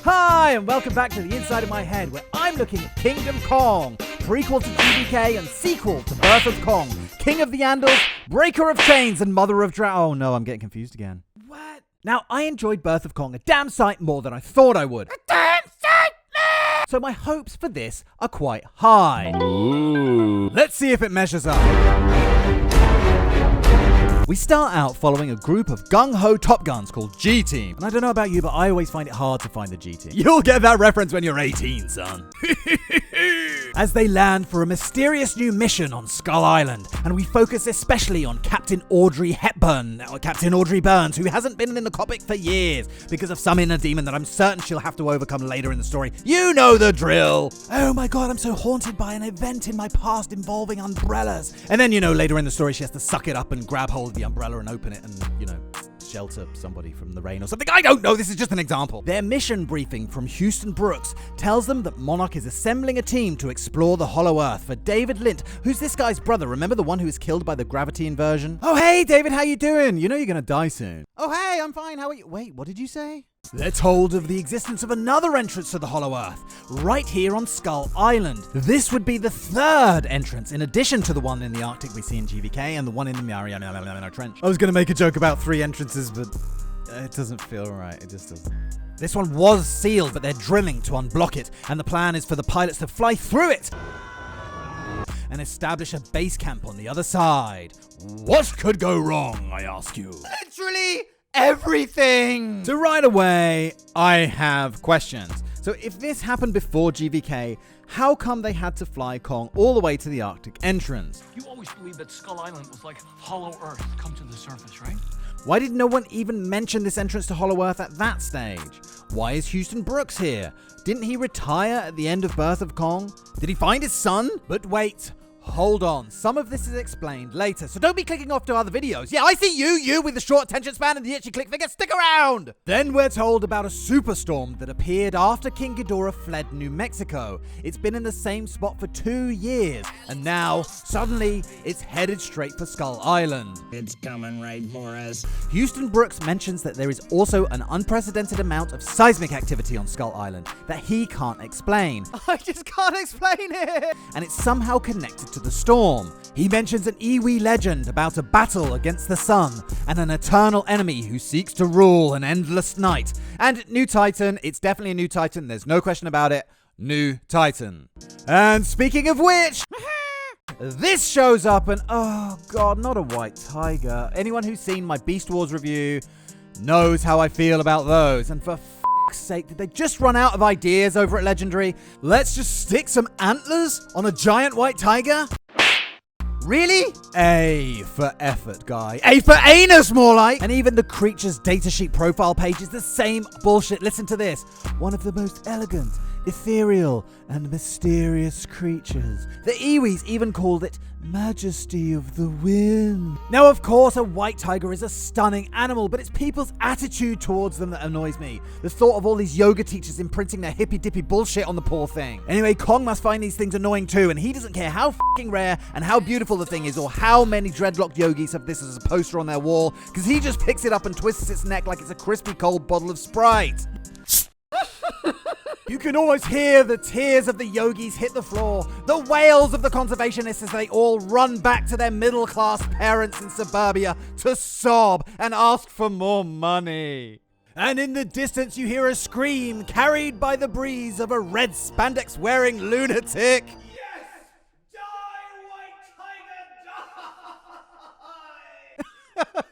Hi, and welcome back to the Inside of My Head, where I'm looking at Kingdom Kong, prequel to GVK and sequel to Birth of Kong, King of the Andals, Breaker of Chains, and Mother of Oh no, I'm getting confused again. What? Now, I enjoyed Birth of Kong a damn sight more than I thought I would. A damn sight more! So my hopes for this are quite high. Ooh. Let's see if it measures up. We start out following a group of gung-ho Top Guns called G-Team. And I don't know about you, but I always find it hard to find the G-Team. You'll get that reference when you're 18, son. As they land for a mysterious new mission on Skull Island. And we focus especially on Captain Audrey Hepburn, or Captain Audrey Burns, who hasn't been in the cockpit for years because of some inner demon that I'm certain she'll have to overcome later in the story. You know the drill. Oh my god, I'm so haunted by an event in my past involving umbrellas. And then, later in the story, she has to suck it up and grab hold of the umbrella and open it and, shelter somebody from the rain or something. I don't know, this is just an example. Their mission briefing from Houston Brooks tells them that Monarch is assembling a team to explore the Hollow Earth for David Lint, who's this guy's brother. Remember the one who was killed by the gravity inversion? Oh, hey, David, how you doing? You know you're gonna die soon. Oh, hey, I'm fine, how are you? Wait, what did you say? They're told of the existence of another entrance to the Hollow Earth, right here on Skull Island. This would be the third entrance, in addition to the one in the Arctic we see in GVK and the one in the Mariana Trench. I was going to make a joke about 3 entrances, but it doesn't feel right. It just doesn't. This one was sealed, but they're drilling to unblock it, and the plan is for the pilots to fly through it and establish a base camp on the other side. What could go wrong, I ask you? Literally everything! So right away, I have questions. So if this happened before GVK, how come they had to fly Kong all the way to the Arctic entrance? You always believed that Skull Island was like Hollow Earth come to the surface, right? Why did no one even mention this entrance to Hollow Earth at that stage? Why is Houston Brooks here? Didn't he retire at the end of Birth of Kong? Did he find his son? But wait. Hold on, some of this is explained later, so don't be clicking off to other videos. Yeah, I see you with the short attention span and the itchy click finger, stick around! Then we're told about a superstorm that appeared after King Ghidorah fled New Mexico. It's been in the same spot for 2 years, and now, suddenly, it's headed straight for Skull Island. It's coming right for us. Houston Brooks mentions that there is also an unprecedented amount of seismic activity on Skull Island that he can't explain. I just can't explain it! And it's somehow connected to the storm. He mentions an Iwi legend about a battle against the sun and an eternal enemy who seeks to rule an endless night. And new Titan, it's definitely a new Titan, there's no question about it. New Titan. And speaking of which, this shows up and oh god, not a white tiger. Anyone who's seen my Beast Wars review knows how I feel about those. And for f***'s sake, did they just run out of ideas over at Legendary? Let's just stick some antlers on a giant white tiger? Really? A for effort, guy. A for anus, more like! And even the creature's datasheet profile page is the same bullshit. Listen to this. One of the most elegant, ethereal, and mysterious creatures. The Iwis even called it Majesty of the Wind. Now, of course, a white tiger is a stunning animal, but it's people's attitude towards them that annoys me. The thought of all these yoga teachers imprinting their hippy-dippy bullshit on the poor thing. Anyway, Kong must find these things annoying too, and he doesn't care how f***ing rare and how beautiful the thing is, or how many dreadlocked yogis have this as a poster on their wall, because he just picks it up and twists its neck like it's a crispy cold bottle of Sprite. You can almost hear the tears of the yogis hit the floor, the wails of the conservationists as they all run back to their middle-class parents in suburbia to sob and ask for more money. And in the distance you hear a scream carried by the breeze of a red spandex-wearing lunatic.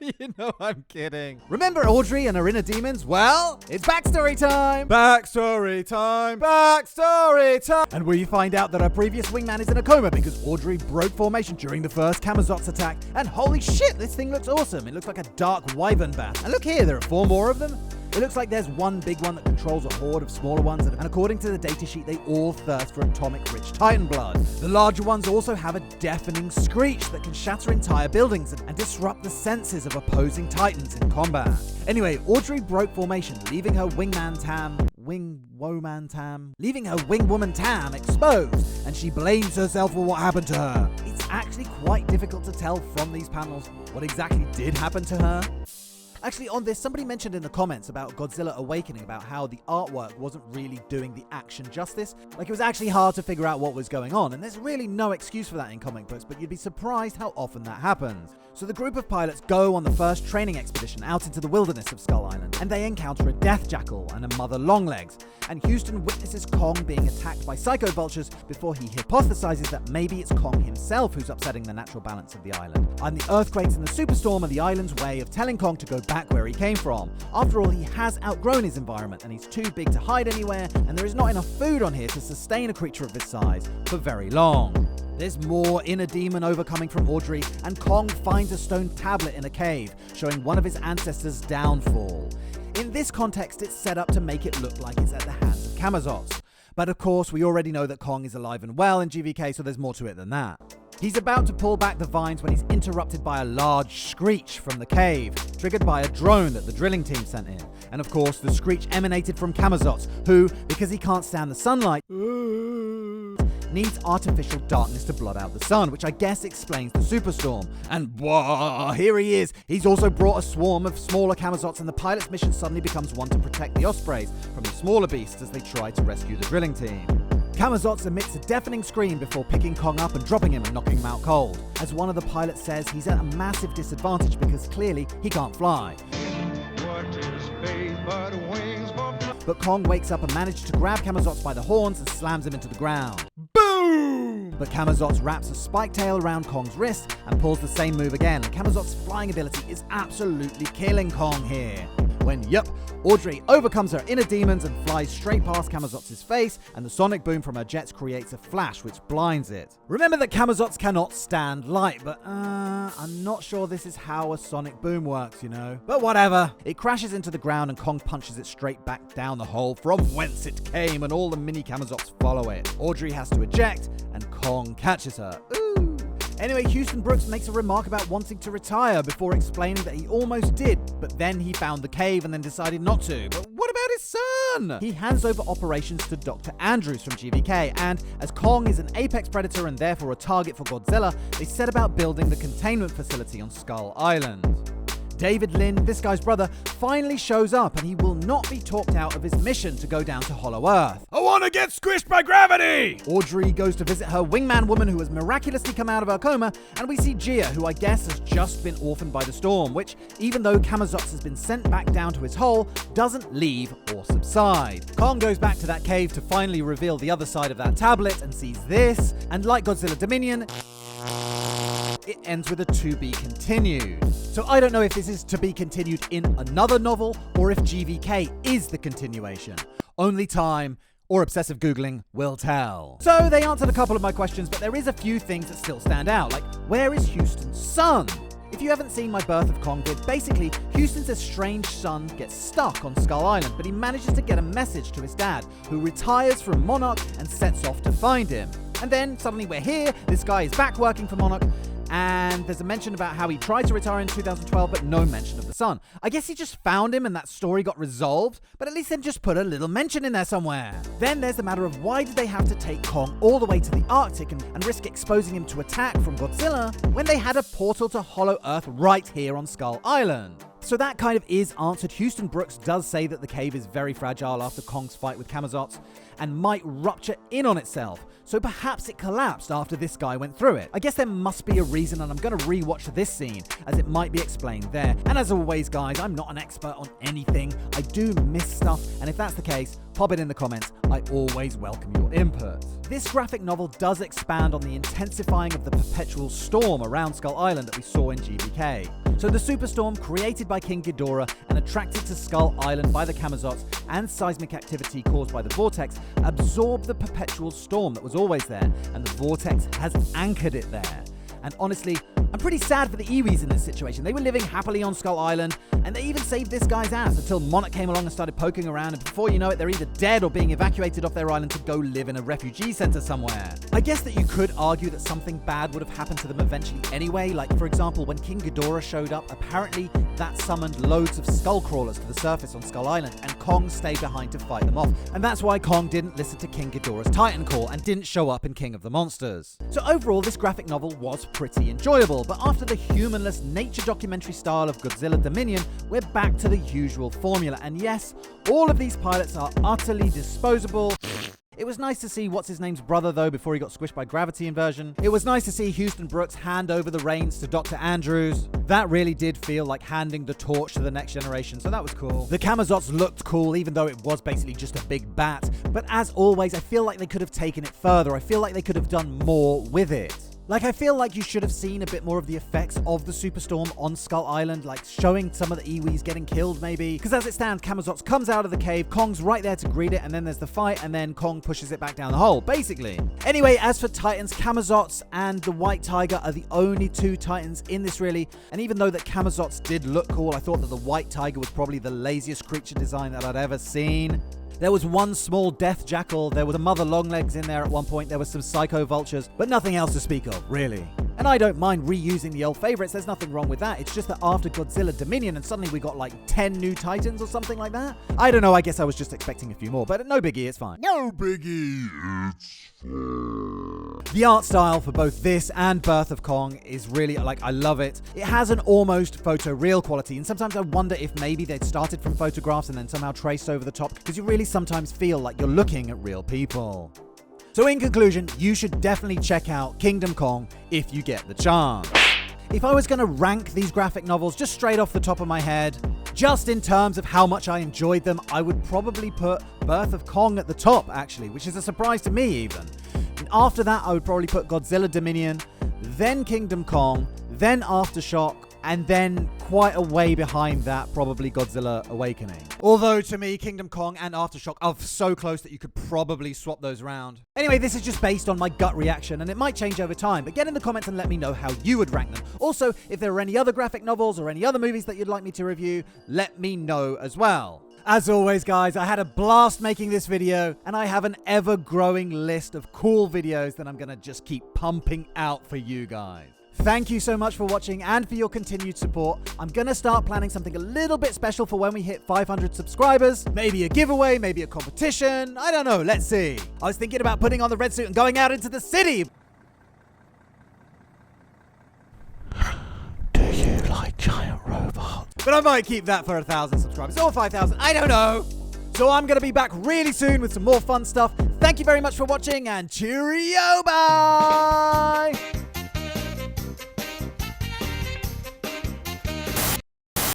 You know I'm kidding. Remember Audrey and her inner demons? Well, it's backstory time! Backstory time! Backstory time! And we find out that her previous wingman is in a coma because Audrey broke formation during the first Camazotz attack. And holy shit, this thing looks awesome. It looks like a dark wyvern bat. And look here, there are 4 more of them. It looks like there's one big one that controls a horde of smaller ones, and according to the datasheet, they all thirst for atomic-rich Titan blood. The larger ones also have a deafening screech that can shatter entire buildings and disrupt the senses of opposing Titans in combat. Anyway, Audrey broke formation, leaving her wingwoman Tam exposed, and she blames herself for what happened to her. It's actually quite difficult to tell from these panels what exactly did happen to her. Actually, on this, somebody mentioned in the comments about Godzilla Awakening about how the artwork wasn't really doing the action justice. Like, it was actually hard to figure out what was going on, and there's really no excuse for that in comic books, but you'd be surprised how often that happens. So the group of pilots go on the first training expedition out into the wilderness of Skull Island, and they encounter a death jackal and a mother longlegs. And Houston witnesses Kong being attacked by psycho vultures before he hypothesizes that maybe it's Kong himself who's upsetting the natural balance of the island. And the earthquakes and the superstorm are the island's way of telling Kong to go back where he came from. After all, he has outgrown his environment and he's too big to hide anywhere, and there is not enough food on here to sustain a creature of this size for very long. There's more inner demon overcoming from Audrey, and Kong finds a stone tablet in a cave, showing one of his ancestors' downfall. In this context, it's set up to make it look like it's at the hands of Camazotz. But of course, we already know that Kong is alive and well in GVK, so there's more to it than that. He's about to pull back the vines when he's interrupted by a large screech from the cave, triggered by a drone that the drilling team sent in. And of course, the screech emanated from Camazotz, who, because he can't stand the sunlight, needs artificial darkness to blot out the sun, which I guess explains the superstorm. And whoa, here he is. He's also brought a swarm of smaller Camazotz, and the pilot's mission suddenly becomes one to protect the Ospreys from the smaller beasts as they try to rescue the drilling team. Camazotz emits a deafening scream before picking Kong up and dropping him and knocking him out cold. As one of the pilots says, he's at a massive disadvantage because clearly he can't fly. But Kong wakes up and manages to grab Camazotz by the horns and slams him into the ground. Boom! But Camazotz wraps a spike tail around Kong's wrist and pulls the same move again, and Camazotz's flying ability is absolutely killing Kong here. When, Audrey overcomes her inner demons and flies straight past Camazotz's face, and the sonic boom from her jets creates a flash which blinds it. Remember that Camazotz cannot stand light, but I'm not sure this is how a sonic boom works, you know. But whatever. It crashes into the ground and Kong punches it straight back down the hole from whence it came, and all the mini Camazotz follow it. Audrey has to eject, and Kong catches her. Ooh. Anyway, Houston Brooks makes a remark about wanting to retire before explaining that he almost did, but then he found the cave and then decided not to. But what about his son? He hands over operations to Dr. Andrews from GVK, and as Kong is an apex predator and therefore a target for Godzilla, they set about building the containment facility on Skull Island. David Lin, this guy's brother, finally shows up, and he will not be talked out of his mission to go down to Hollow Earth. I want to get squished by gravity! Audrey goes to visit her wingman woman who has miraculously come out of her coma, and we see Gia, who I guess has just been orphaned by the storm, which, even though Camazotz has been sent back down to his hole, doesn't leave or subside. Kong goes back to that cave to finally reveal the other side of that tablet and sees this, and like Godzilla Dominion, it ends with a to be continued. So I don't know if this is to be continued in another novel or if GVK is the continuation. Only time or obsessive Googling will tell. So they answered a couple of my questions, but there is a few things that still stand out, like where is Houston's son? If you haven't seen my Birth of Kong vid, basically, Houston's estranged son gets stuck on Skull Island, but he manages to get a message to his dad, who retires from Monarch and sets off to find him. And then, suddenly we're here, this guy is back working for Monarch, and there's a mention about how he tried to retire in 2012, but no mention of the son. I guess he just found him and that story got resolved, but at least then just put a little mention in there somewhere. Then there's the matter of why did they have to take Kong all the way to the Arctic and risk exposing him to attack from Godzilla when they had a portal to Hollow Earth right here on Skull Island? So that kind of is answered. Houston Brooks does say that the cave is very fragile after Kong's fight with Camazotz and might rupture in on itself. So perhaps it collapsed after this guy went through it. I guess there must be a reason, and I'm going to rewatch this scene as it might be explained there. And as always, guys, I'm not an expert on anything. I do miss stuff, and if that's the case, pop it in the comments. I always welcome your input. This graphic novel does expand on the intensifying of the perpetual storm around Skull Island that we saw in GVK. So the superstorm created by King Ghidorah and attracted to Skull Island by the Camazotz and seismic activity caused by the vortex absorbed the perpetual storm that was always there, and the vortex has anchored it there. And honestly, I'm pretty sad for the Iwis in this situation. They were living happily on Skull Island, and they even saved this guy's ass until Monarch came along and started poking around, and before you know it, they're either dead or being evacuated off their island to go live in a refugee center somewhere. I guess that you could argue that something bad would have happened to them eventually anyway, like for example, when King Ghidorah showed up, apparently that summoned loads of skull crawlers to the surface on Skull Island, and Kong stayed behind to fight them off. And that's why Kong didn't listen to King Ghidorah's Titan call and didn't show up in King of the Monsters. So overall, this graphic novel was pretty enjoyable, but after the humanless nature documentary style of Godzilla Dominion, we're back to the usual formula. And yes, all of these pilots are utterly disposable. It was nice to see what's-his-name's brother, though, before he got squished by gravity inversion. It was nice to see Houston Brooks hand over the reins to Dr. Andrews. That really did feel like handing the torch to the next generation, so that was cool. The Camazotz looked cool, even though it was basically just a big bat. But as always, I feel like they could have taken it further. I feel like they could have done more with it. Like, I feel like you should have seen a bit more of the effects of the superstorm on Skull Island, like showing some of the Iwis getting killed, maybe. Because as it stands, Camazotz comes out of the cave, Kong's right there to greet it, and then there's the fight, and then Kong pushes it back down the hole, basically. Anyway, as for Titans, Camazotz and the White Tiger are the only two Titans in this, really. And even though that Camazotz did look cool, I thought that the White Tiger was probably the laziest creature design that I'd ever seen. There was one small death jackal, there was a mother longlegs in there at one point, there was some psycho vultures, but nothing else to speak of, really. And I don't mind reusing the old favorites, there's nothing wrong with that. It's just that after Godzilla Dominion and suddenly we got like 10 new Titans or something like that. I don't know, I guess I was just expecting a few more, but no biggie, it's fine. No biggie, it's fine. The art style for both this and Birth of Kong is really, like, I love it. It has an almost photoreal quality, and sometimes I wonder if maybe they'd started from photographs and then somehow traced over the top, because you really sometimes feel like you're looking at real people. So in conclusion, you should definitely check out Kingdom Kong if you get the chance. If I was going to rank these graphic novels just straight off the top of my head, just in terms of how much I enjoyed them, I would probably put Birth of Kong at the top, actually, which is a surprise to me even. And after that, I would probably put Godzilla Dominion, then Kingdom Kong, then Aftershock, and then quite a way behind that, probably Godzilla Awakening. Although to me, Kingdom Kong and Aftershock are so close that you could probably swap those around. Anyway, this is just based on my gut reaction, and it might change over time, but get in the comments and let me know how you would rank them. Also, if there are any other graphic novels or any other movies that you'd like me to review, let me know as well. As always, guys, I had a blast making this video, and I have an ever-growing list of cool videos that I'm gonna just keep pumping out for you guys. Thank you so much for watching and for your continued support. I'm gonna start planning something a little bit special for when we hit 500 subscribers. Maybe a giveaway, maybe a competition. I don't know, let's see. I was thinking about putting on the red suit and going out into the city. Do you like giant robots? But I might keep that for 1,000 subscribers or 5,000, I don't know. So I'm gonna be back really soon with some more fun stuff. Thank you very much for watching, and cheerio, bye!